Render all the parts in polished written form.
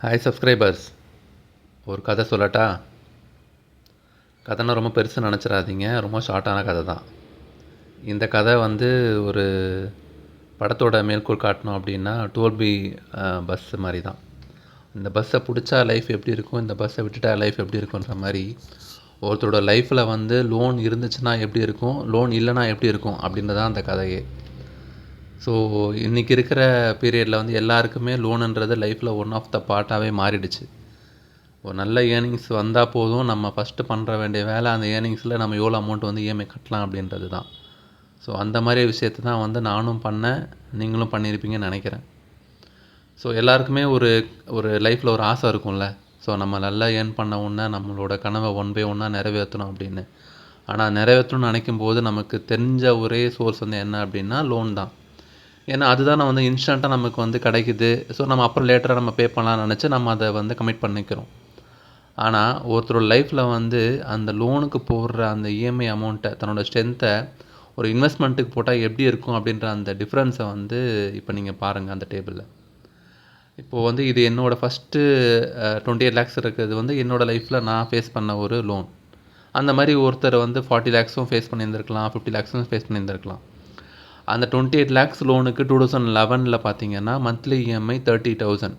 Hi subscribers, ஒரு கதை சொல்லட்டா? கதைன்னா ரொம்ப பெருசு நினச்சிடாதீங்க, ரொம்ப ஷார்ட்டான கதை தான். இந்த கதை ஒரு படத்தோட மேற்கோள் காட்டணும் அப்படின்னா 12B பஸ் மாதிரி தான். இந்த பஸ்ஸை பிடிச்சா லைஃப் எப்படி இருக்கும், இந்த பஸ்ஸை விட்டுட்டா லைஃப் எப்படி இருக்குன்ற மாதிரி ஒருத்தரோட லைஃப்பில் லோன் இருந்துச்சுன்னா எப்படி இருக்கும், லோன் இல்லைனா எப்படி இருக்கும் அப்படின்றதான் அந்த கதையே. ஸோ இன்றைக்கி இருக்கிற பீரியடில் எல்லாருக்குமே லோனுன்றது லைஃப்பில் ஒன் ஆஃப் த பார்ட்டாகவே மாறிடுச்சு. ஒரு நல்ல ஏர்னிங்ஸ் வந்தால் போதும், நம்ம ஃபஸ்ட்டு பண்ணுற வேண்டிய வேலை அந்த ஏர்னிங்ஸில் நம்ம எவ்வளோ அமௌண்ட் இஎம்ஐ கட்டலாம் அப்படின்றது தான். ஸோ அந்த மாதிரி விஷயத்தை தான் நானும் பண்ணேன், நீங்களும் பண்ணியிருப்பீங்கன்னு நினைக்கிறேன். ஸோ எல்லாருக்குமே ஒரு லைஃப்பில் ஒரு ஆசை இருக்கும்ல. ஸோ நம்ம நல்லா ஏர்ன் பண்ண உடனே நம்மளோட கனவை ஒன் பை ஒன்னாக நிறைவேற்றணும் அப்படின்னு. ஆனால் நிறைவேற்றணும்னு நினைக்கும் போது நமக்கு தெரிஞ்ச ஒரே சோர்ஸ் என்ன அப்படின்னா லோன் தான். ஏன்னா அதுதான் இன்ஸ்டண்ட்டாக நமக்கு கிடைக்குது. ஸோ நம்ம அப்புறம் லேட்டராக நம்ம பே பண்ணலாம்னு நினச்சி நம்ம அதை கமிட் பண்ணிக்கிறோம். ஆனால் ஒருத்தரோட லைஃப்பில் அந்த லோனுக்கு போடுற அந்த இஎம்ஐ அமௌண்ட்டை, தன்னோட ஸ்ட்ரென்த்தை ஒரு இன்வெஸ்ட்மெண்ட்டுக்கு போட்டால் எப்படி இருக்கும் அப்படின்ற அந்த டிஃப்ரென்ஸை இப்போ நீங்கள் பாருங்கள் அந்த டேபிளில். இப்போது இது என்னோடய ஃபஸ்ட்டு 28 lakhs இருக்கிறது என்னோடய லைஃப்பில் நான் ஃபேஸ் பண்ண ஒரு லோன். அந்த மாதிரி ஒருத்தர் 40 lakhsம் ஃபேஸ் பண்ணியிருந்திருக்கலாம், 50 lakhsம் ஃபேஸ் பண்ணியிருந்திருக்கலாம். அந்த 28 lakhs லோனுக்கு 2011 பார்த்தீங்கன்னா மந்த்லி இஎம்ஐ 30,000.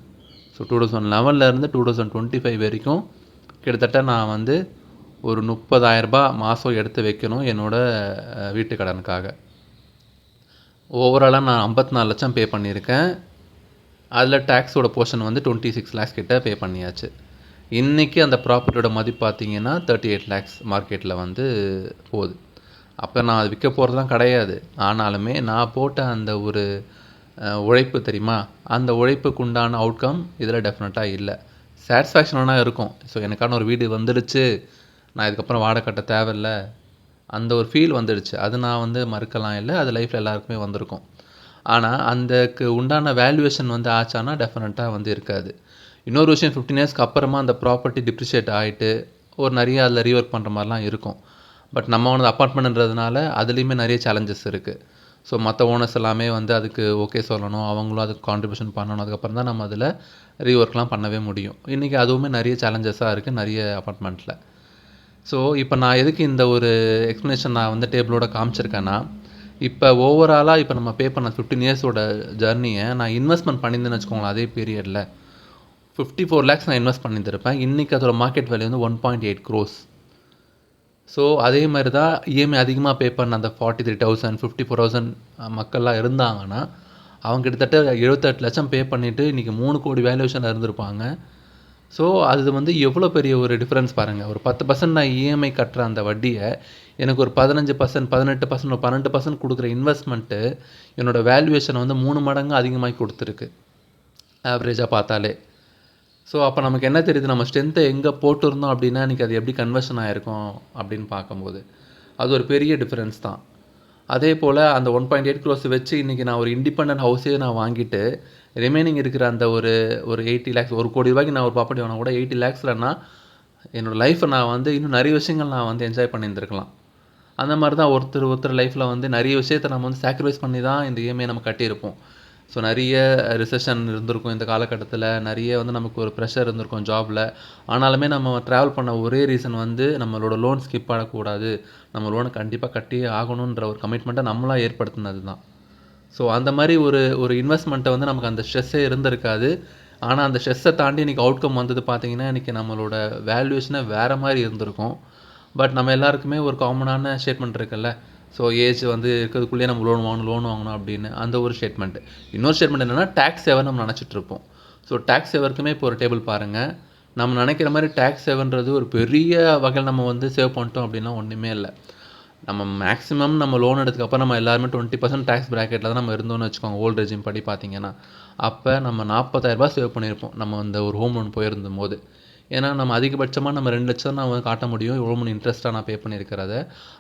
ஸோ 2011 2025 வரைக்கும் கிட்டத்தட்ட நான் ஒரு 30,000 மாதம் எடுத்து வைக்கணும் என்னோடய வீட்டு கடனுக்காக. ஓவராலாக நான் 54 லட்சம் பே பண்ணியிருக்கேன். அதில் டேக்ஸோட போர்ஷன் 26 lakhs கிட்ட பே பண்ணியாச்சு. இன்றைக்கி அந்த ப்ராப்பர்ட்டியோட மதிப்பு பார்த்தீங்கன்னா 38 lakhs மார்க்கெட்டில் போகுது. அப்போ நான் அது விற்க போகிறதுலாம் கிடையாது. ஆனாலுமே நான் போட்ட அந்த ஒரு உழைப்பு தெரியுமா, அந்த உழைப்புக்கு உண்டான அவுட்கம் இதில் டெஃபினட்டாக இல்லை. சாட்டிஸ்ஃபேக்ஷனாக இருக்கும். ஸோ எனக்கான ஒரு வீடு வந்துடுச்சு, நான் இதுக்கப்புறம் வாடகை கட்ட தேவையில்லை, அந்த ஒரு ஃபீல் வந்துடுச்சு. அது நான் மறுக்கலாம் இல்லை, அது லைஃப்பில் எல்லாருக்குமே வந்திருக்கும். ஆனால் அதுக்கு உண்டான வேல்யூவேஷன் ஆச்சானா டெஃபினட்டாக இருக்காது. இன்னொரு விஷயம், 15 yearsக்கு அப்புறமா அந்த ப்ராப்பர்ட்டி டிப்ரிஷியேட் ஆகிட்டு ஒரு நிறைய அதில் ரீஒர்க் பண்ணுற மாதிரிலாம் இருக்கும். பட் நம்ம அப்பார்ட்மெண்ட்ன்றதுனால அதுலேயுமே நிறைய சேலஞ்சஸ் இருக்குது. ஸோ மற்ற ஓனர்ஸ் எல்லாமே அதுக்கு ஓகே சொல்லணும், அவங்களும் அதுக்கு கான்ட்ரிபியூஷன் பண்ணணும். அதுக்கப்புறம் தான் நம்ம அதில் ரீஒர்க்லாம் பண்ணவே முடியும். இன்றைக்கி அதுவுமே நிறைய சேலஞ்சஸாக இருக்குது நிறைய அப்பார்ட்மெண்ட்டில். ஸோ இப்போ நான் எதுக்கு இந்த ஒரு எக்ஸ்ப்ளனேஷன் நான் டேபிளோட காமிச்சிருக்கேன்னா, இப்போ ஓவராலாக இப்போ நம்ம பே பண்ண 15 yearsோட ஜர்னியை நான் இன்வெஸ்ட்மெண்ட் பண்ணியிருந்தேன்னு வச்சுக்கோங்களேன். அதே பீரியடில் 54 lakhs நான் இன்வெஸ்ட் பண்ணியிருந்திருப்பேன். இன்றைக்கி அதோட மார்க்கெட் வேல்யூ 1.8 crores. ஸோ அதே மாதிரி தான் இஎம்ஐ அதிகமாக பே பண்ண அந்த 43,000 54,000 மக்கள்லாம் இருந்தாங்கன்னா அவங்க கிட்டத்தட்ட 78 லட்சம் பே பண்ணிவிட்டு இன்றைக்கி 3 கோடி வேல்யூஷனில் இருந்திருப்பாங்க. ஸோ அது எவ்வளோ பெரிய ஒரு டிஃப்ரென்ஸ் பாருங்கள். ஒரு 10% நான் இஎம்ஐ கட்டுற அந்த வட்டியை எனக்கு ஒரு 15%, 18%, ஒரு 12% கொடுக்குற இன்வெஸ்ட்மெண்ட்டு என்னோடய வேல்யூவேஷனை 3 மடங்கு அதிகமாகி கொடுத்துருக்கு ஆவரேஜாக பார்த்தாலே. ஸோ அப்போ நமக்கு என்ன தெரியுது, நம்ம ஸ்ட்ரென்த்தை எங்கே போட்டிருந்தோம் அப்படின்னா இன்றைக்கி அது எப்படி கன்வர்ஷன் ஆகிருக்கும் அப்படின்னு பார்க்கும்போது அது ஒரு பெரிய டிஃப்ரென்ஸ் தான். அதே போல் அந்த 1.8 crores வச்சு இன்றைக்கி நான் ஒரு இண்டிபெண்டன்ட் ஹவுஸே நான் வாங்கிட்டு ரிமைனிங் இருக்கிற அந்த ஒரு 80 lakhs, 1 கோடி ரூபாய்க்கு நான் ஒரு ப்ராப்பர்ட்டி வாங்கினா கூட 80 lakhsலன்னா என்னோடய லைஃப்பை நான் இன்னும் நிறைய விஷயங்கள் நான் என்ஜாய் பண்ணியிருந்துருக்கலாம். அந்த மாதிரி தான் ஒருத்தர் லைஃப்பில் நிறைய விஷயத்தை நம்ம சாக்ரிஃபைஸ் பண்ணி தான் இந்த இஎம்ஐ நம்ம கட்டியிருப்போம். ஸோ நிறைய ரிசெஷன் இருந்திருக்கும் இந்த காலகட்டத்தில், நிறைய நமக்கு ஒரு ப்ரெஷர் இருந்திருக்கும் ஜாபில். ஆனாலுமே நம்ம ட்ராவல் பண்ண ஒரே ரீசன் நம்மளோட லோன் ஸ்கிப் ஆகக்கூடாது, நம்ம லோனை கண்டிப்பாக கட்டியே ஆகணுன்ற ஒரு கமிட்மெண்ட்டை நம்மளாக ஏற்படுத்தினது தான். ஸோ அந்த மாதிரி ஒரு இன்வெஸ்ட்மெண்ட்டை நமக்கு அந்த ஸ்ட்ரெஸ்ஸே இருந்திருக்காது. ஆனால் அந்த ஸ்ட்ரெஸ்ஸை தாண்டி இன்றைக்கி அவுட்கம் வந்தது பார்த்திங்கன்னா இன்றைக்கி நம்மளோட வேல்யூவேஷனை வேறு மாதிரி இருந்திருக்கும். பட் நம்ம எல்லாருக்குமே ஒரு காமனான ஸ்டேட்மெண்ட் இருக்குல்ல, ஸோ ஏஜ் இருக்கிறதுக்குள்ளேயே நம்ம லோன் வாங்கணும் அப்படின்னு அந்த ஒரு ஸ்டேட்மெண்ட். இன்னொரு ஸ்டேட்மெண்ட் என்னென்னா டேக்ஸ் சேவர் நம்ம நினச்சிட்ருப்போம். ஸோ டேக்ஸ் சேவருக்குமே இப்போ ஒரு டேபிள் பாருங்கள். நம்ம நினைக்கிற மாதிரி டேக்ஸ் சேவர்ன்றது ஒரு பெரிய வகையில் நம்ம சேவ் பண்ணிட்டோம் அப்படின்னா ஒன்றுமே இல்லை. நம்ம மேக்ஸிமம் நம்ம லோன் எடுத்ததுக்கப்புறம் நம்ம எல்லாருமே 20% டேக்ஸ் ப்ராக்கெட்டில் தான் நம்ம இருந்தோம்னு வச்சுக்கோங்க. ஓல்டு ரெஜிம் படி பார்த்தீங்கன்னா அப்போ நம்ம 40,000 சேவ் பண்ணியிருப்போம் நம்ம ஒரு ஹோம் லோன் போயிருந்தும் போது. ஏன்னா நம்ம அதிகபட்சமாக நம்ம 2 லட்சம் நான் காட்ட முடியும் எவ்வளோ மணி இன்ட்ரெஸ்ட்டாக நான் பே பண்ணியிருக்கிறத.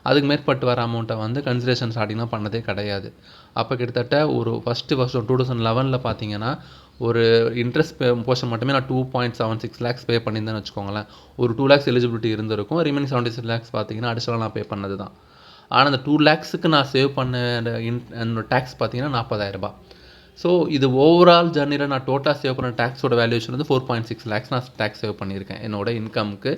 அதுக்கு மேற்பட்டு வர அமௌண்ட்டை கன்சிடரேஷன் ஸ்டார்டிங்லாம் பண்ணதே கிடையாது. அப்போ கிட்டத்தட்ட ஒரு ஃபஸ்ட்டு வருஷம் 2011 பார்த்தீங்கன்னா ஒரு இன்ட்ரெஸ்ட் போர்ஷன் மட்டுமே நான் 2.76 lakhs பே பண்ணியிருந்தேன்னு வச்சுக்கோங்களேன். ஒரு 2 lakhs எலிஜிபிலிட்டி இருந்திருக்கும். ரிமைனிங் 76 lakhs பார்த்தீங்கன்னா அடிஷனலாக நான் பே பண்ணது தான். ஆனால் அந்த 2 lakhsக்கு நான் சேவ் பண்ண என்னோட டேக்ஸ் பார்த்தீங்கன்னா 40,000. ஸோ இது ஓவரால் ஜர்னியில் நான் டோட்டலாக சேவ் பண்ண டேக்ஸோட வேல்யூஷன் வந்து 4.6 லேக்ஸ் நான் டேக்ஸ் சேவ் பண்ணியிருக்கேன். என்னோட இன்கமுக்கு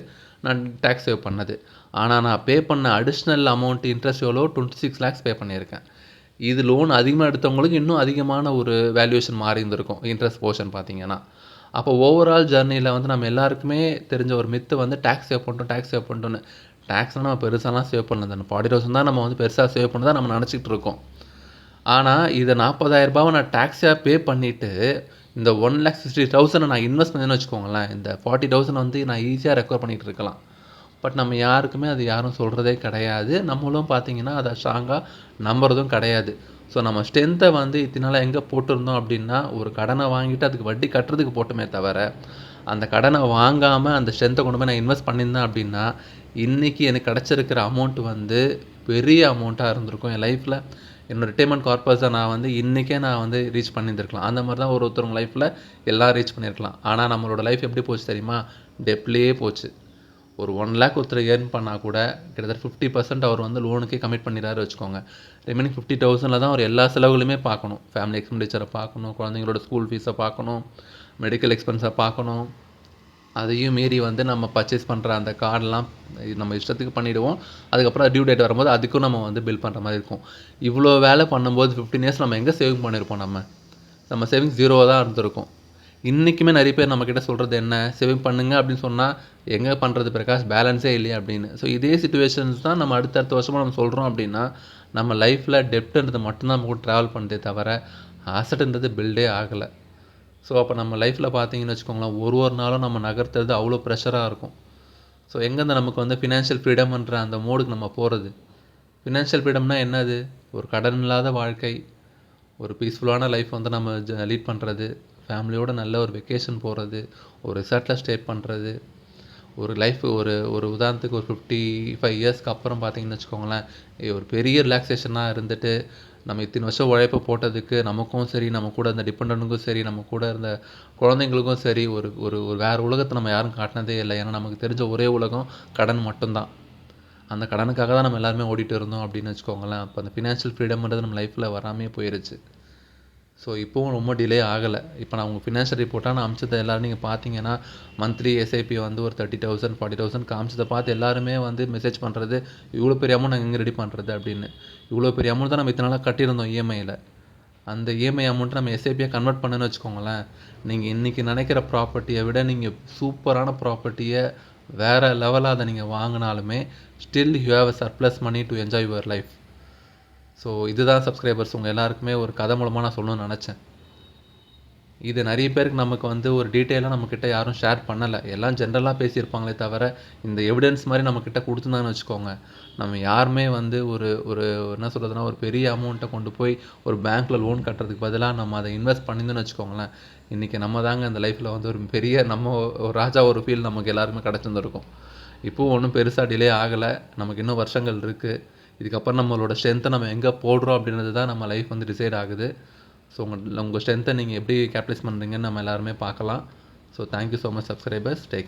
நான் டேக்ஸ் சேவ் பண்ணது. ஆனால் நான் பே பண்ண அடிஷ்னல் அமௌண்ட் இன்ட்ரெஸ்ட் எவ்வளோ 26 லேக்ஸ் பே பண்ணியிருக்கேன். இது லோன் அதிகமாக எடுத்தவங்களுக்கு இன்னும் அதிகமான ஒரு வேல்யூஷன் மாறி இருந்திருக்கும் இன்ட்ரெஸ்ட் போர்ஷன் பார்த்தீங்கன்னா. அப்போ ஓவரால் ஜர்னியில் வந்து நம்ம எல்லாருக்குமே தெரிஞ்ச ஒரு மித்து வந்து டேக்ஸ் சேவ் பண்ணிட்டோன்னு. டேக்ஸ்னால் நம்ம பெருசாலாம் சேவ் பண்ணல. அந்த 40,000 தான் நம்ம வந்து பெருசாக சேவ் பண்ணி தான் நம்ம நினச்சிக்கிட்டு இருக்கோம். ஆனால் இதை 40,000 நான் டேக்ஸாக பே பண்ணிவிட்டு இந்த 1,60,000 நான் இன்வெஸ்ட் பண்ணேன்னு வச்சுக்கோங்களேன், இந்த 40,000 வந்து நான் ஈஸியாக ரெக்கவர் பண்ணிகிட்டு இருக்கலாம். பட் நம்ம யாருக்குமே அது யாரும் சொல்கிறதே கிடையாது. நம்மளும் பார்த்தீங்கன்னா அதை ஸ்ட்ராங்காக நம்புறதும் கிடையாது. ஸோ நம்ம ஸ்ட்ரென்த்தை வந்து இத்தனால எங்கே போட்டிருந்தோம் அப்படின்னா, ஒரு கடனை வாங்கிட்டு அதுக்கு வட்டி கட்டுறதுக்கு போட்டோமே தவிர, அந்த கடனை வாங்காமல் அந்த ஸ்ட்ரென்த்தை கொண்டு போய் நான் இன்வெஸ்ட் பண்ணியிருந்தேன் அப்படின்னா, இன்றைக்கி எனக்கு கிடச்சிருக்கிற அமௌண்ட் வந்து பெரிய அமௌண்ட்டாக இருந்திருக்கும். என் லைஃப்பில் என்னோட ரிட்டைர்மெண்ட் கார்பஸை நான் வந்து இன்றைக்கே நான் வந்து ரீச் பண்ணியிருந்திருக்கலாம். அந்த மாதிரி தான் ஒருத்தவங்க லைஃப்பில் எல்லாம் ரீச் பண்ணியிருக்கலாம். ஆனால் நம்மளோட லைஃப் எப்படி போச்சு தெரியுமா? டெப்லேயே போச்சு. ஒரு 1 லேக் ஒருத்தர் ஏர்ன் பண்ணால் கூட கிட்டத்தட்ட 50% அவர் வந்து லோனுக்கே கமிட் பண்ணிடுறாரு வச்சுக்கோங்க. ரிமைனிங் 50,000 தான் அவர் எல்லா செலவுகளுமே பார்க்கணும். ஃபேமிலி எக்ஸ்பெண்டிச்சரை பார்க்கணும், குழந்தைங்களோட ஸ்கூல் ஃபீஸை பார்க்கணும், மெடிக்கல் எக்ஸ்பென்ஸை பார்க்கணும். அதையும் மீறி வந்து நம்ம பர்ச்சேஸ் பண்ணுற அந்த கார்டெலாம் நம்ம இஷ்டத்துக்கு பண்ணிவிடுவோம். அதுக்கப்புறம் டியூ டேட் வரும்போது அதுக்கும் நம்ம வந்து பில் பண்ணுற மாதிரி இருக்கும். இவ்வளோ வேலை பண்ணும்போது 15 இயர்ஸ் நம்ம எங்கே சேவிங் பண்ணியிருப்போம்? நம்ம சேவிங்ஸ் 0 தான் இருந்திருக்கும். இன்றைக்குமே நிறைய பேர் நம்மக்கிட்ட சொல்கிறது என்ன, சேவிங் பண்ணுங்க அப்படின்னு சொன்னால் எங்கே பண்ணுறது பிரகாஷ், பேலன்ஸே இல்லையா அப்படின்னு. ஸோ இதே சிச்சுவேஷன்ஸ் தான் நம்ம அடுத்தடுத்த வருஷமாக நம்ம சொல்கிறோம் அப்படின்னா, நம்ம லைஃப்பில் டெப்ட்ன்றது மட்டும்தான் நம்ம கூட ட்ராவல் பண்ணுறதே தவிர ஆசட்டுன்றது பில்டே ஆகலை. ஸோ அப்போ நம்ம லைஃப்பில் பார்த்தீங்கன்னு வச்சுக்கோங்களேன், ஒரு நாளும் நம்ம நகர்த்துறது அவ்வளோ ப்ரெஷராக இருக்கும். ஸோ எங்கேருந்து நமக்கு வந்து ஃபினான்ஷியல் ஃப்ரீடம்ன்ற அந்த மோடுக்கு நம்ம போகிறது? ஃபினான்ஷியல் ஃப்ரீடம்னா என்னது? ஒரு கடன் இல்லாத வாழ்க்கை, ஒரு பீஸ்ஃபுல்லான லைஃப் வந்து நம்ம லீட் பண்ணுறது, ஃபேமிலியோட நல்ல ஒரு வெக்கேஷன் போகிறது, ஒரு ரிசார்ட்டில் ஸ்டே பண்ணுறது, ஒரு லைஃப் ஒரு உதாரணத்துக்கு ஒரு 55 இயர்ஸ்க்கு அப்புறம் பார்த்தீங்கன்னு வச்சுக்கோங்களேன், ஒரு பெரிய ரிலாக்ஸேஷனாக இருந்துட்டு நம்ம இத்தனை வருஷம் உழைப்பு போட்டதுக்கு நமக்கும் சரி, நம்ம கூட இருந்த டிபெண்டனுக்கும் சரி, நம்ம கூட இருந்த குழந்தைங்களுக்கும் சரி, ஒரு ஒரு ஒரு வேறு உலகத்தை நம்ம யாரும் காட்டினதே இல்லை. ஏன்னா நமக்கு தெரிஞ்ச ஒரே உலகம் கடன் மட்டும்தான். அந்த கடனுக்காக தான் நம்ம எல்லாருமே ஓடிட்டு இருந்தோம் அப்படின்னு வச்சுக்கோங்களேன். அப்போ அந்த ஃபினான்ஷியல் ஃப்ரீடம்ன்றது நம்ம லைஃப்பில் வராமே போயிருச்சு. ஸோ இப்போவும் ரொம்ப டிலே ஆகலை. இப்போ நான் உங்கள் ஃபினான்ஷியல் ரிப்போர்ட்டாக நான் அமிச்சதை எல்லோரும் நீங்கள் பார்த்தீங்கன்னா, மந்த்லி எஸ்ஐபி வந்து ஒரு 30,000 40,000 காமிச்சதை பார்த்து எல்லாருமே வந்து மெசேஜ் பண்ணுறது, இவ்வளோ பெரிய அமௌண்ட் நாங்கள் எங்கே ரெடி பண்ணுறது அப்படின்னு. இவ்வளோ பெரிய அமௌண்ட் தான் நம்ம இத்தனை நாளாக கட்டியிருந்தோம் இஎம்ஐயில். அந்த இஎம்ஐ அமௌண்ட்டை நம்ம எஸ்ஐபியாக கன்வெர்ட் பண்ணுன்னு வச்சுக்கோங்களேன், நீங்கள் இன்றைக்கி நினைக்கிற ப்ராப்பர்ட்டியை விட நீங்கள் சூப்பரான ப்ராப்பர்ட்டியை வேறு லெவலாக அதை நீங்கள் வாங்கினாலுமே still you have a surplus money to enjoy your life. So இதுதான் சப்ஸ்கிரைபர்ஸ் உங்கள் எல்லாருக்குமே ஒரு கதை மூலமாக நான் சொல்லணும்னு நினச்சேன். இது நிறைய பேருக்கு நமக்கு வந்து ஒரு டீட்டெயிலாக நம்மக்கிட்ட யாரும் ஷேர் பண்ணலை. எல்லாம் ஜென்ரலாக பேசியிருப்பாங்களே தவிர இந்த எவிடன்ஸ் மாதிரி நம்மக்கிட்ட கொடுத்துருந்தாங்கன்னு வச்சுக்கோங்க, நம்ம யாருமே வந்து ஒரு ஒரு என்ன சொல்கிறதுனா ஒரு பெரிய அமௌண்ட்டை கொண்டு போய் ஒரு பேங்க்கில் லோன் கட்டுறதுக்கு பதிலாக நம்ம அதை இன்வெஸ்ட் பண்ணியிருந்தோன்னு வச்சுக்கோங்களேன், இன்றைக்கி நம்ம தாங்க அந்த லைஃப்பில் வந்து ஒரு பெரிய நம்ம ஒரு ராஜா ஒரு ஃபீல் நமக்கு எல்லாருமே கிடச்சிருந்துருக்கும். இப்போவும் ஒன்றும் பெருசாக டிலே ஆகலை. நமக்கு இன்னும் வருஷங்கள் இருக்குது. இதுக்கப்புறம் நம்மளோட ஸ்ட்ரென்த்தை நம்ம எங்கே போடுறோம் அப்படின்றது தான் நம்ம லைஃப் வந்து டிசைட் ஆகுது. ஸோ உங்கள் ஸ்ட்ரென்த்தை நீங்கள் எப்படி கேப்டலைஸ் பண்ணுறீங்கன்னு நம்ம எல்லாருமே பார்க்கலாம். So thank you so much subscribers. Take care.